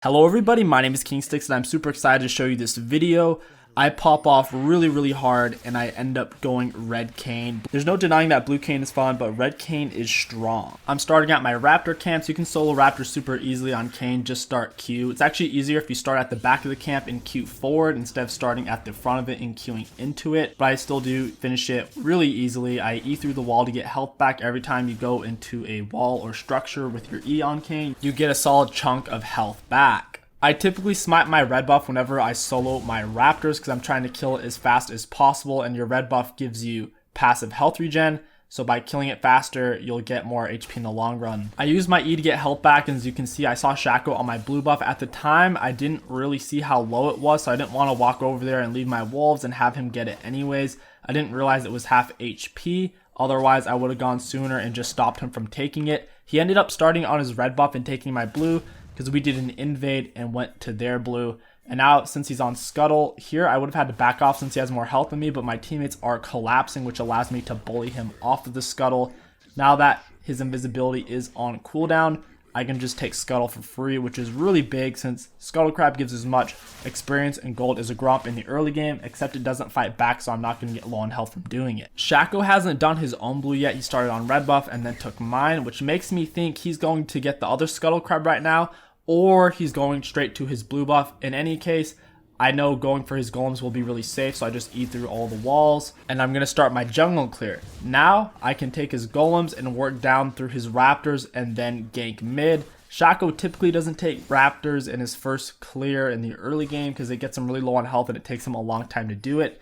Hello everybody, my name is KingStix and I'm super excited to show you this video. I pop off really hard and I end up going red Kayn. There's no denying that blue Kayn is fun, but red Kayn is strong. I'm starting at my raptor camp, so you can solo raptor super easily on Kayn. Just start Q. It's actually easier if you start at the back of the camp and Q forward instead of starting at the front of it and Qing into it. But I still do finish it really easily. I E through the wall to get health back. Every time you go into a wall or structure with your E on Kayn, you get a solid chunk of health back. I typically smite my red buff whenever I solo my raptors because I'm trying to kill it as fast as possible, and your red buff gives you passive health regen, so by killing it faster you'll get more HP in the long run. I use my E to get health back, and as you can see I saw 𝐒𝐿𝐂𝐂𝐈𝐀𝐋 on my blue buff. At the time I didn't really see how low it was, so I didn't want to walk over there and leave my wolves and have him get it anyways. I didn't realize it was half HP, otherwise I would have gone sooner and just stopped him from taking it. He ended up starting on his red buff and taking my blue, because we did an invade and went to their blue. And now since he's on scuttle here, I would have had to back off since he has more health than me, but my teammates are collapsing, which allows me to bully him off of the scuttle. Now that his invisibility is on cooldown, I can just take scuttle for free, which is really big since scuttle crab gives as much experience and gold as a gromp in the early game, except it doesn't fight back, so I'm not going to get low on health from doing it. 𝐒𝐿𝐂𝐂 hasn't done his own blue yet. He started on red buff and then took mine, which makes me think he's going to get the other scuttle crab right now, or he's going straight to his blue buff. In any case, I know going for his golems will be really safe, so I just E through all the walls, and I'm going to start my jungle clear. Now, I can take his golems and work down through his raptors and then gank mid. 𝐒𝐿𝐂𝐂 typically doesn't take raptors in his first clear in the early game because it gets him really low on health and it takes him a long time to do it.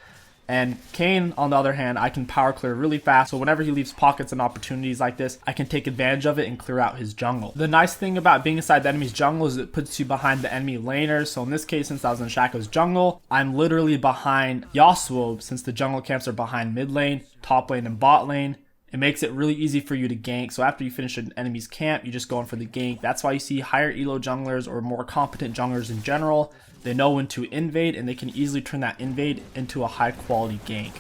And Kayn, on the other hand, I can power clear really fast, so whenever he leaves pockets and opportunities like this, I can take advantage of it and clear out his jungle. The nice thing about being inside the enemy's jungle is it puts you behind the enemy laners. So in this case, since I was in 𝐒𝐿𝐂𝐂's jungle, I'm literally behind 𝐿𝐿𝐂𝐂𝐂, since the jungle camps are behind mid lane, top lane, and bot lane. It makes it really easy for you to gank. So after you finish an enemy's camp, you just go in for the gank. That's why you see higher elo junglers or more competent junglers in general. They know when to invade, and they can easily turn that invade into a high quality gank.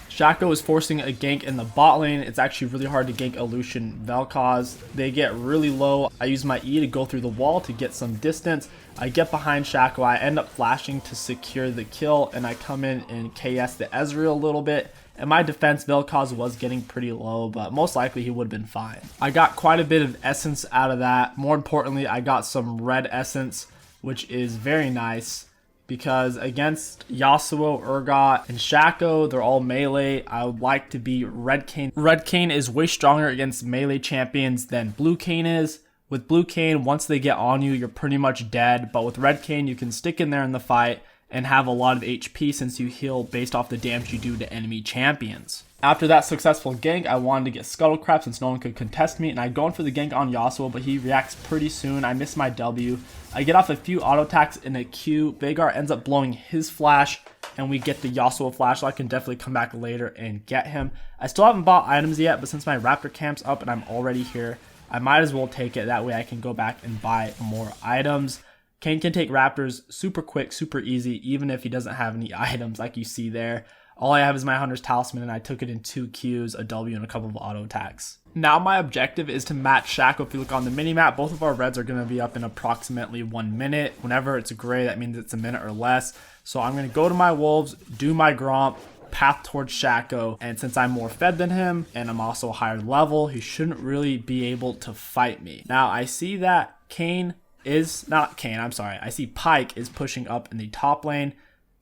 𝐒𝐿𝐂𝐂 is forcing a gank in the bot lane. It's actually really hard to gank Illusion Vel'Koz. They get really low. I use my E to go through the wall to get some distance. I get behind 𝐒𝐿𝐂𝐂. I end up flashing to secure the kill, and I come in and KS the Ezreal a little bit. In my defense, Vel'Koz was getting pretty low, but most likely he would have been fine. I got quite a bit of essence out of that. More importantly, I got some red essence, which is very nice because against Yasuo, Urgot, and 𝐒𝐿𝐂𝐂, they're all melee. I would like to be red Kayn. Red Kayn is way stronger against melee champions than blue Kayn is. With blue Kayn, once they get on you, you're pretty much dead, but with red Kayn, you can stick in there in the fight and have a lot of HP since you heal based off the damage you do to enemy champions. After that successful gank, I wanted to get scuttle crab since no one could contest me, and I go in for the gank on Yasuo, but he reacts pretty soon. I miss my W. I get off a few auto attacks in a Q. Veigar ends up blowing his flash, and we get the Yasuo flash, so I can definitely come back later and get him. I still haven't bought items yet, but since my raptor camp's up and I'm already here, I might as well take it. That way I can go back and buy more items. Kayn can take raptors super quick, super easy, even if he doesn't have any items like you see there. All I have is my Hunter's Talisman, and I took it in 2 Qs, a W, and a couple of auto attacks. Now my objective is to match 𝐒𝐿𝐂𝐂. If you look on the minimap, both of our reds are going to be up in approximately 1 minute. Whenever it's gray, that means it's a minute or less. So I'm going to go to my wolves, do my gromp, path towards 𝐒𝐿𝐂𝐂, and since I'm more fed than him, and I'm also a higher level, he shouldn't really be able to fight me. Now I see that Kayn is, not Kayn, I'm sorry, I see 𝐿𝐿𝐂𝐂 is pushing up in the top lane.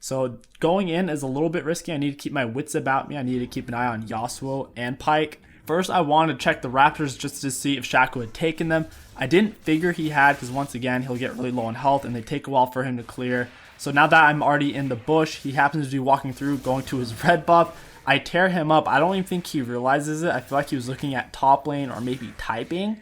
So going in is a little bit risky. I need to keep my wits about me. I need to keep an eye on Yasuo and 𝐿𝐿𝐂𝐂. First, I wanted to check the raptors just to see if 𝐒𝐿𝐂𝐂 had taken them. I didn't figure he had because once again, he'll get really low on health and they take a while for him to clear. So now that I'm already in the bush, he happens to be walking through, going to his red buff. I tear him up. I don't even think he realizes it. I feel like he was looking at top lane or maybe typing.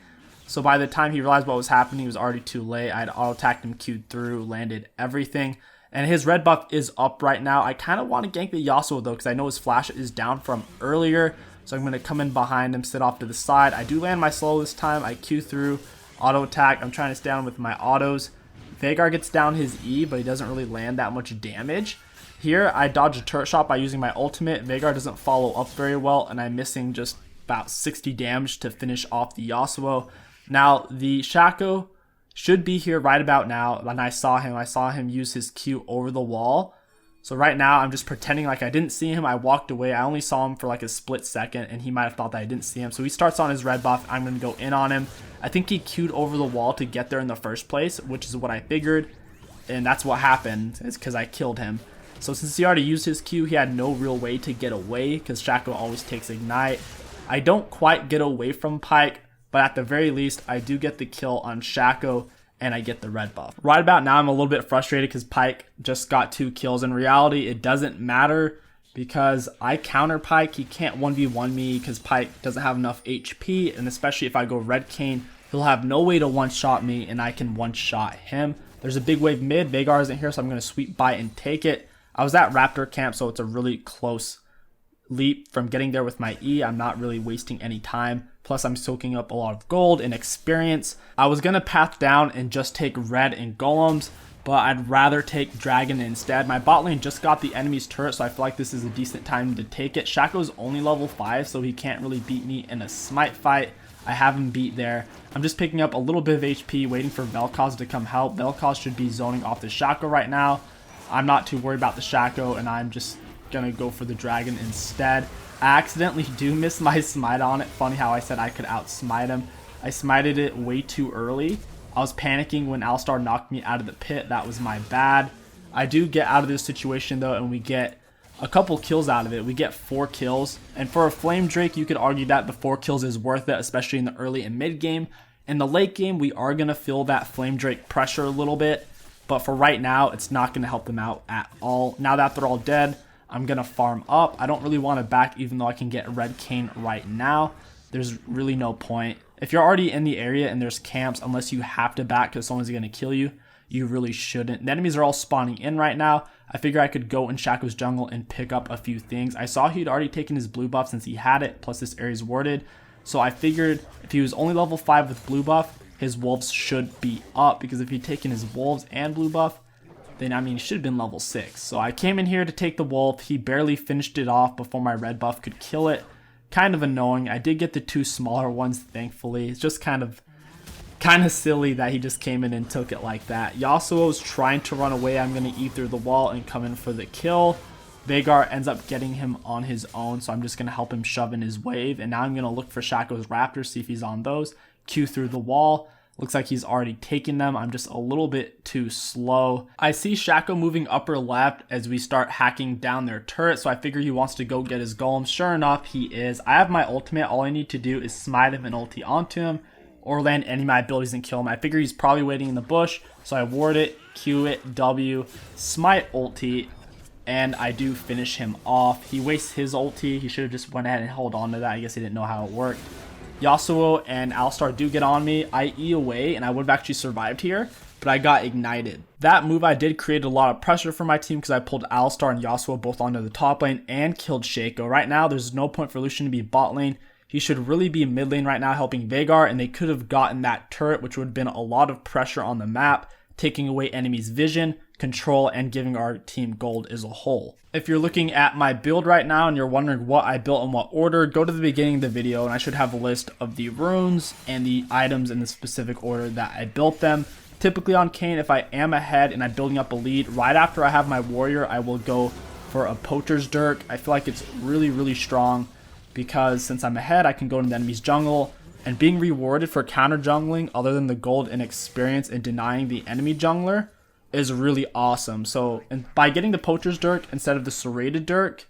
So by the time he realized what was happening, he was already too late. I had auto-attacked him, Q'd through, landed everything. And his red buff is up right now. I kind of want to gank the Yasuo though, because I know his flash is down from earlier. So I'm going to come in behind him, sit off to the side. I do land my slow this time. I Q through, auto attack. I'm trying to stay on with my autos. Veigar gets down his E, but he doesn't really land that much damage. Here, I dodge a turret shot by using my ultimate. Veigar doesn't follow up very well, and I'm missing just about 60 damage to finish off the Yasuo. Now, the 𝐒𝐿𝐂𝐂 should be here right about now. And I saw him use his Q over the wall. So right now I'm just pretending like I didn't see him. I walked away. I only saw him for like a split second, and he might have thought that I didn't see him. So he starts on his red buff. I'm going to go in on him. I think he Q'd over the wall to get there in the first place, which is what I figured. And that's what happened, is because I killed him. So since he already used his Q, he had no real way to get away, because Shaco always takes Ignite. I don't quite get away from Pyke, but at the very least, I do get the kill on Shaco, and I get the red buff. Right about now, I'm a little bit frustrated because Pyke just got 2 kills. In reality, it doesn't matter because I counter Pyke. He can't 1v1 me because Pyke doesn't have enough HP, and especially if I go red Kayn, he'll have no way to one-shot me, and I can one-shot him. There's a big wave mid. Veigar isn't here, so I'm going to sweep by and take it. I was at Raptor camp, so it's a really close leap from getting there with my E. I'm not really wasting any time. Plus, I'm soaking up a lot of gold and experience. I was going to path down and just take red and golems, but I'd rather take dragon instead. My bot lane just got the enemy's turret, so I feel like this is a decent time to take it. Shaco's only level 5, so he can't really beat me in a smite fight. I have him beat there. I'm just picking up a little bit of HP, waiting for Vel'Koz to come help. Vel'Koz should be zoning off the Shaco right now. I'm not too worried about the Shaco, and I'm just going to go for the dragon instead. I accidentally do miss my smite on it. Funny how I said I could outsmite him. I smited it way too early. I was panicking when Alistar knocked me out of the pit. That was my bad. I do get out of this situation though, and we get a couple kills out of it. We get 4 kills, and for a Flame Drake, you could argue that the 4 kills is worth it, especially in the early and mid game. In the late game, we are going to feel that Flame Drake pressure a little bit, but for right now, it's not going to help them out at all. Now that they're all dead, I'm going to farm up. I don't really want to back, even though I can get red Kayn right now. There's really no point. If you're already in the area and there's camps, unless you have to back because someone's going to kill you, you really shouldn't. The enemies are all spawning in right now. I figure I could go in Shaco's jungle and pick up a few things. I saw he'd already taken his blue buff since he had it, plus this area's warded. So I figured if he was only level 5 with blue buff, his wolves should be up, because if he'd taken his wolves and blue buff, then I mean he should have been level 6. So I came in here to take the wolf. He barely finished it off before my red buff could kill it. Kind of annoying. I did get the 2 smaller ones, thankfully. It's just kind of silly that he just came in and took it like that. Yasuo's trying to run away. I'm going to eat through the wall and come in for the kill. Veigar ends up getting him on his own, so I'm just going to help him shove in his wave. And now I'm going to look for Shaco's Raptors, see if he's on those. Q through the wall. Looks like he's already taken them. I'm just a little bit too slow. I see Shaco moving upper left as we start hacking down their turret, so I figure he wants to go get his golem. Sure enough, he is. I have my ultimate. All I need to do is smite him and ulti onto him, or land any of my abilities and kill him. I figure he's probably waiting in the bush, so I ward it, Q it, W, smite ulti, and I do finish him off. He wastes his ulti. He should have just went ahead and held on to that. I guess he didn't know how it worked. Yasuo and Alistar do get on me. I E away, and I would have actually survived here, but I got ignited. That move I did create a lot of pressure for my team because I pulled Alistar and Yasuo both onto the top lane and killed Shaco. Right now, there's no point for Lucian to be bot lane. He should really be mid lane right now helping Veigar, and they could have gotten that turret, which would have been a lot of pressure on the map, taking away enemies' vision, control, and giving our team gold as a whole. If you're looking at my build right now and you're wondering what I built in what order, go to the beginning of the video and I should have a list of the runes and the items in the specific order that I built them. Typically on Kayn, if I am ahead and I'm building up a lead, right after I have my warrior, I will go for a poacher's dirk. I feel like it's really, really strong because since I'm ahead, I can go into the enemy's jungle, and being rewarded for counter jungling other than the gold and experience and denying the enemy jungler is really awesome. So and by getting the poacher's dirk instead of the serrated dirk,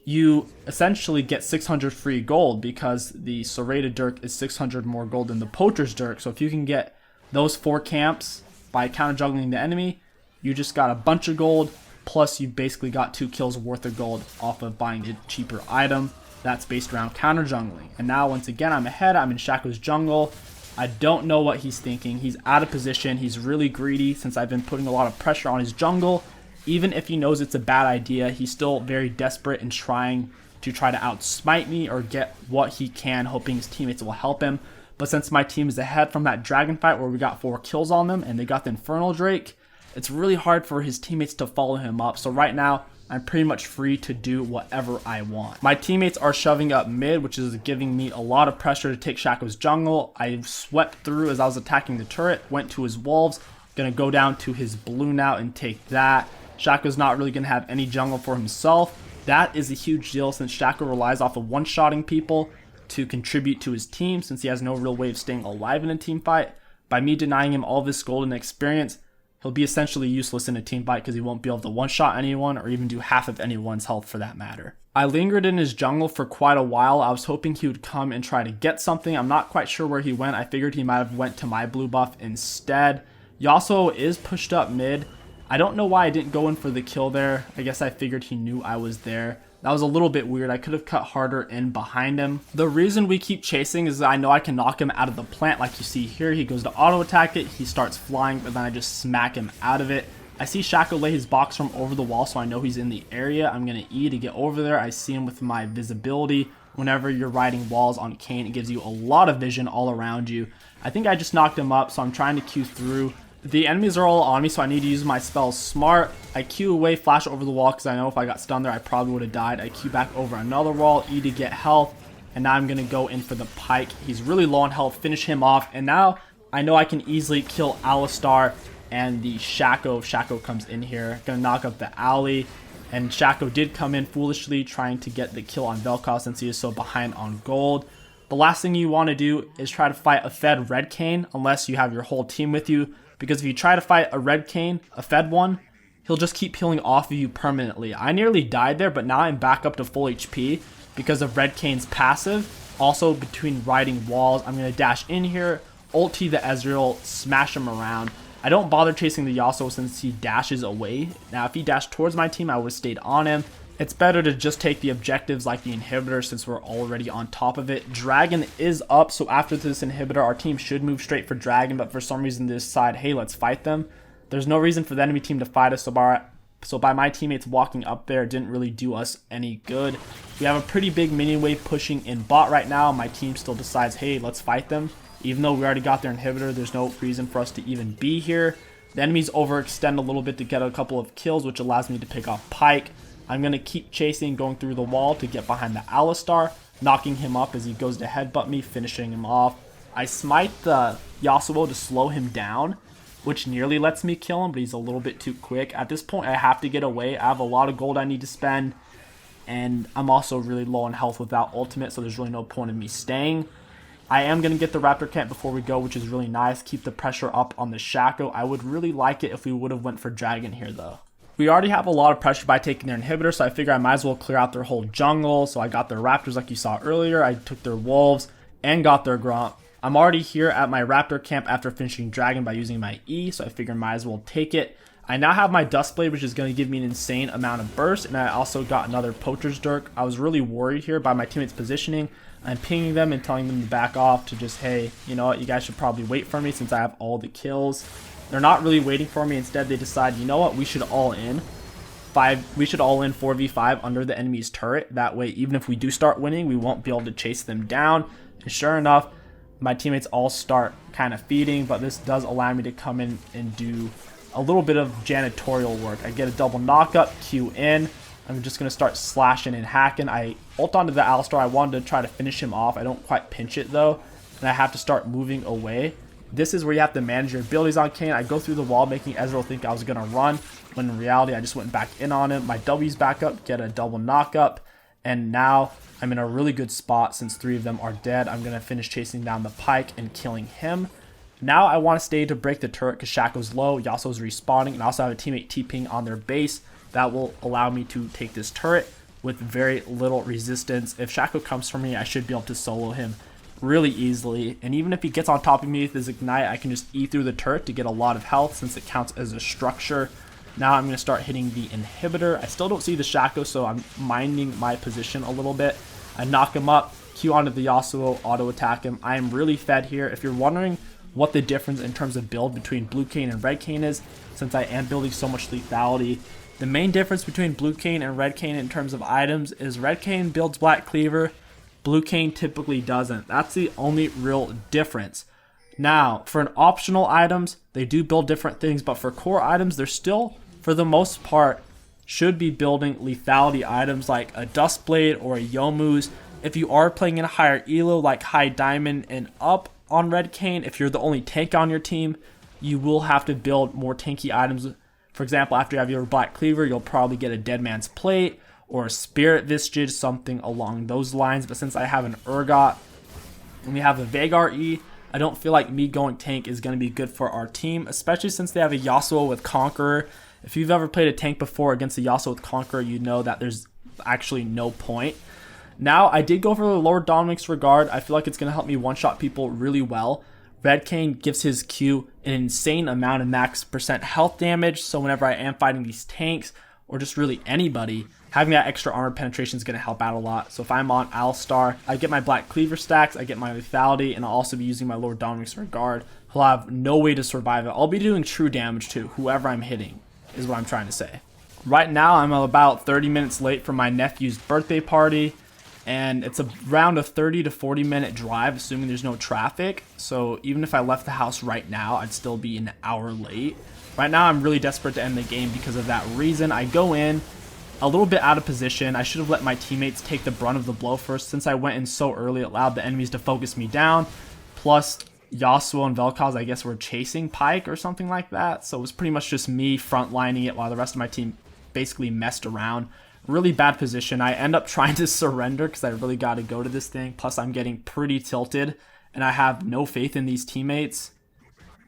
you essentially get 600 free gold because the serrated dirk is 600 more gold than the poacher's dirk. So if you can get those 4 camps by counter jungling the enemy, you just got a bunch of gold, plus you basically got 2 kills worth of gold off of buying a cheaper item that's based around counter jungling. And now once again I'm ahead. I'm in Shaco's jungle. I don't know what he's thinking. He's out of position. He's really greedy since I've been putting a lot of pressure on his jungle. Even if he knows it's a bad idea, he's still very desperate and trying to outsmite me or get what he can, hoping his teammates will help him. But since my team is ahead from that dragon fight where we got 4 kills on them and they got the Infernal Drake, it's really hard for his teammates to follow him up. So right now, I'm pretty much free to do whatever I want. My teammates are shoving up mid, which is giving me a lot of pressure to take Shaco's jungle. I swept through as I was attacking the turret, went to his wolves, gonna go down to his blue now and take that. Shaco's not really gonna have any jungle for himself. That is a huge deal since Shaco relies off of one-shotting people to contribute to his team since he has no real way of staying alive in a team fight. By me denying him all this gold and experience, he'll be essentially useless in a team fight because he won't be able to one-shot anyone or even do half of anyone's health for that matter. I lingered in his jungle for quite a while. I was hoping he would come and try to get something. I'm not quite sure where he went. I figured he might have went to my blue buff instead. Yasuo is pushed up mid. I don't know why I didn't go in for the kill there. I guess I figured he knew I was there. That was a little bit weird. I could have cut harder in behind him. The reason we keep chasing is that I know I can knock him out of the plant like you see here. He goes to auto attack it. He starts flying, but then I just smack him out of it. I see Shaco lay his box from over the wall, so I know he's in the area. I'm going to E to get over there. I see him with my visibility. Whenever you're riding walls on Kayn, it gives you a lot of vision all around you. I think I just knocked him up, so I'm trying to Q through. The enemies are all on me, so I need to use my spells smart. I Q away, flash over the wall, because I know if I got stunned there, I probably would have died. I Q back over another wall, E to get health, and now I'm going to go in for the pike. He's really low on health, finish him off, and now I know I can easily kill Alistar and the Shaco. If Shaco comes in here, going to knock up the alley, and Shaco did come in foolishly, trying to get the kill on Vel'Koz since he is so behind on gold. The last thing you want to do is try to fight a fed red Kayn, unless you have your whole team with you. Because if you try to fight a red Kayn, a fed one, he'll just keep peeling off of you permanently. I nearly died there, but now I'm back up to full HP because of red Kayn's passive. Also, between riding walls, I'm going to dash in here, ulti the Ezreal, smash him around. I don't bother chasing the Yasuo since he dashes away. Now, if he dashed towards my team, I would have stayed on him. It's better to just take the objectives like the inhibitor since we're already on top of it. Dragon is up, so after this inhibitor, our team should move straight for Dragon, but for some reason they decide, hey, let's fight them. There's no reason for the enemy team to fight us, so by my teammates walking up there, it didn't really do us any good. We have a pretty big minion wave pushing in bot right now. My team still decides, hey, let's fight them. Even though we already got their inhibitor, there's no reason for us to even be here. The enemies overextend a little bit to get a couple of kills, which allows me to pick off Pyke. I'm going to keep chasing, going through the wall to get behind the Alistar, knocking him up as he goes to headbutt me, finishing him off. I smite the Yasuo to slow him down, which nearly lets me kill him, but he's a little bit too quick. At this point, I have to get away. I have a lot of gold I need to spend, and I'm also really low on health without ultimate, so there's really no point in me staying. I am going to get the Raptor Camp before we go, which is really nice. Keep the pressure up on the Shaco. I would really like it if we would have went for Dragon here, though. We already have a lot of pressure by taking their inhibitor, so I figure I might as well clear out their whole jungle. So I got their Raptors like you saw earlier. I took their Wolves and got their Gromp. I'm already here at my Raptor camp after finishing Dragon by using my E, so I figure I might as well take it. I now have my Duskblade, which is going to give me an insane amount of burst, and I also got another Poacher's Dirk. I was really worried here by my teammates' positioning. I'm pinging them and telling them to back off to just, hey, you know what, you guys should probably wait for me since I have all the kills. They're not really waiting for me. Instead, they decide, you know what, we should all in. We should all in 4v5 under the enemy's turret. That way, even if we do start winning, we won't be able to chase them down. And sure enough, my teammates all start kind of feeding, but this does allow me to come in and do a little bit of janitorial work. I get a double knockup, Q in. I'm just going to start slashing and hacking. I ult onto the Alistar. I wanted to try to finish him off. I don't quite pinch it though, and I have to start moving away. This is where you have to manage your abilities on Kayn. I go through the wall, making Ezreal think I was going to run, when in reality I just went back in on him. My W's back up, get a double knockup, and now I'm in a really good spot since 3 of them are dead. I'm going to finish chasing down the Pyke and killing him. Now I want to stay to break the turret because Shaco's low, Yasuo's respawning, and I also have a teammate TPing on their base. That will allow me to take this turret with very little resistance. If Shaco comes for me, I should be able to solo him really easily. And even if he gets on top of me with his Ignite, I can just E through the turret to get a lot of health since it counts as a structure. Now I'm going to start hitting the inhibitor. I still don't see the Shaco, so I'm minding my position a little bit. I knock him up, Q onto the Yasuo, auto attack him. I am really fed here. If you're wondering what the difference in terms of build between Blue Kayn and Red Kayn is, since I am building so much lethality, the main difference between Blue Kayn and Red Kayn in terms of items is Red Kayn builds Black Cleaver, Blue Kayn typically doesn't. That's the only real difference. Now, for an optional items, they do build different things, but for core items, they're still, for the most part, should be building lethality items like a Duskblade or a Youmuu's. If you are playing in a higher elo like high diamond and up on Red Kayn, if you're the only tank on your team, you will have to build more tanky items. For example, after you have your Black Cleaver, you'll probably get a Dead Man's Plate or a Spirit Vestige, something along those lines. But since I have an Urgot and we have a Veigar E, I don't feel like me going tank is going to be good for our team, especially since they have a Yasuo with Conqueror. If you've ever played a tank before against a Yasuo with Conqueror, you know that there's actually no point. Now, I did go for the lower Dominic's Regard. I feel like it's going to help me one-shot people really well. Red Kayn gives his Q an insane amount of max % health damage, so whenever I am fighting these tanks, or just really anybody, having that extra armor penetration is going to help out a lot. So if I'm on Alistar, I get my Black Cleaver stacks, I get my lethality, and I'll also be using my lower Dominic's Regard. He'll have no way to survive it. I'll be doing true damage to whoever I'm hitting, is what I'm trying to say. Right now, I'm about 30 minutes late for my nephew's birthday party, and it's around a 30 to 40 minute drive, assuming there's no traffic. So even if I left the house right now, I'd still be an hour late. Right now, I'm really desperate to end the game because of that reason. I go in a little bit out of position. I should have let my teammates take the brunt of the blow first. Since I went in so early, it allowed the enemies to focus me down. Plus, Yasuo and Vel'Koz, I guess, were chasing Pyke or something like that. So it was pretty much just me frontlining it while the rest of my team basically messed around. Really bad position. I end up trying to surrender because I really got to go to this thing. Plus, I'm getting pretty tilted, and I have no faith in these teammates.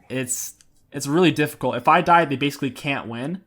It's really difficult. If I die, they basically can't win,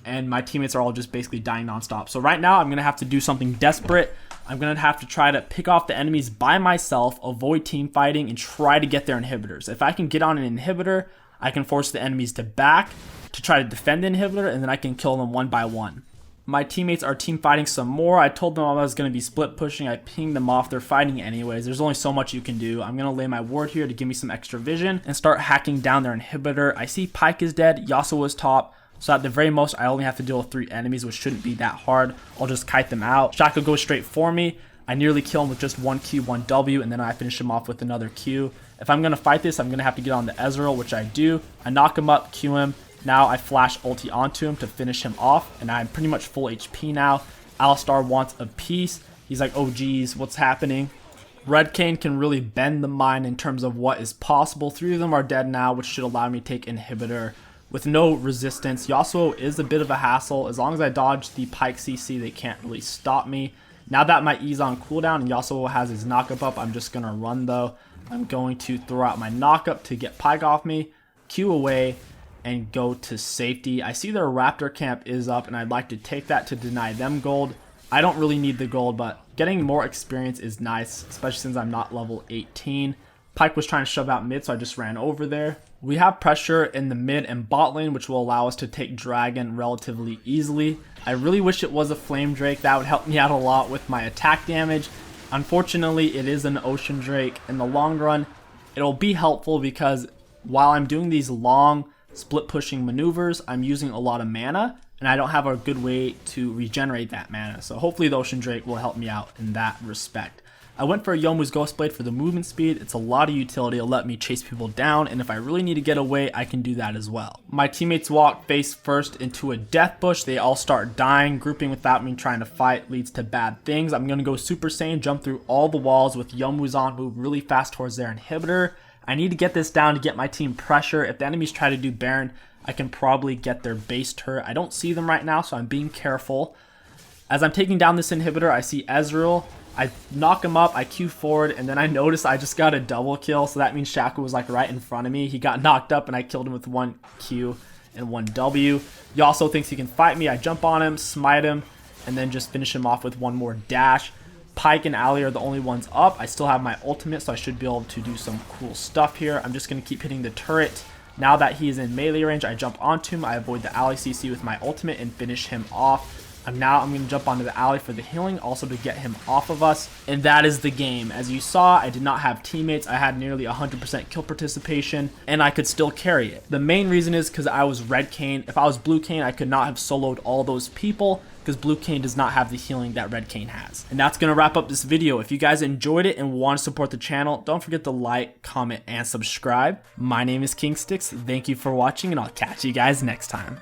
and my teammates are all just basically dying nonstop. So right now, I'm going to have to do something desperate. I'm going to have to try to pick off the enemies by myself, avoid team fighting, and try to get their inhibitors. If I can get on an inhibitor, I can force the enemies to back to try to defend the inhibitor, and then I can kill them one by one. My teammates are team fighting some more. I told them I was going to be split pushing. I pinged them off. They're fighting anyways. There's only so much you can do. I'm going to lay my ward here to give me some extra vision and start hacking down their inhibitor. I see Pyke is dead. Yasuo is top. So at the very most, I only have to deal with 3 enemies, which shouldn't be that hard. I'll just kite them out. Shaco goes straight for me. I nearly kill him with just 1 Q, 1 W, and then I finish him off with another Q. If I'm going to fight this, I'm going to have to get on the Ezreal, which I do. I knock him up, Q him. Now I flash ulti onto him to finish him off, and I'm pretty much full HP now. Alistar wants a piece. He's like, oh geez, what's happening? Red Kayn can really bend the mind in terms of what is possible. 3 of them are dead now, which should allow me to take inhibitor with no resistance. Yasuo is a bit of a hassle. As long as I dodge the Pyke CC, they can't really stop me. Now that my E's on cooldown and Yasuo has his knockup up, I'm just going to run though. I'm going to throw out my knockup to get Pyke off me, Q away, and go to safety. I see their Raptor camp is up, and I'd like to take that to deny them gold. I don't really need the gold, but getting more experience is nice, especially since I'm not level 18. Pyke was trying to shove out mid, so I just ran over there. We have pressure in the mid and bot lane, which will allow us to take Dragon relatively easily. I really wish it was a Flame Drake. That would help me out a lot with my attack damage. Unfortunately, it is an Ocean Drake. In the long run, it'll be helpful because while I'm doing these long split pushing maneuvers, I'm using a lot of mana, and I don't have a good way to regenerate that mana. So hopefully the Ocean Drake will help me out in that respect. I went for a Youmuu's Ghostblade for the movement speed. It's a lot of utility. It'll let me chase people down, and if I really need to get away, I can do that as well. My teammates walk face first into a death bush. They all start dying. Grouping without me trying to fight leads to bad things. I'm going to go Super Saiyan, jump through all the walls with Youmuu's on, move really fast towards their inhibitor. I need to get this down to get my team pressure. If the enemies try to do Baron, I can probably get their base turret. I don't see them right now, so I'm being careful. As I'm taking down this inhibitor, I see Ezreal. I knock him up, I Q forward, and then I notice I just got a double kill, so that means Shaco was like right in front of me. He got knocked up, and I killed him with 1 Q and 1 W. He also thinks he can fight me. I jump on him, smite him, and then just finish him off with 1 more dash. Pyke and Ali are the only ones up. I still have my ultimate, so I should be able to do some cool stuff here. I'm just going to keep hitting the turret. Now that he is in melee range, I jump onto him. I avoid the Ali CC with my ultimate and finish him off. I'm going to jump onto the Ali for the healing, also to get him off of us. And that is the game. As you saw, I did not have teammates. I had nearly 100% kill participation, and I could still carry it. The main reason is because I was Red Kayn. If I was Blue Kayn, I could not have soloed all those people, because Blue Kayn does not have the healing that Red Kayn has. And that's going to wrap up this video. If you guys enjoyed it and want to support the channel, don't forget to like, comment, and subscribe. My name is KingStix. Thank you for watching, and I'll catch you guys next time.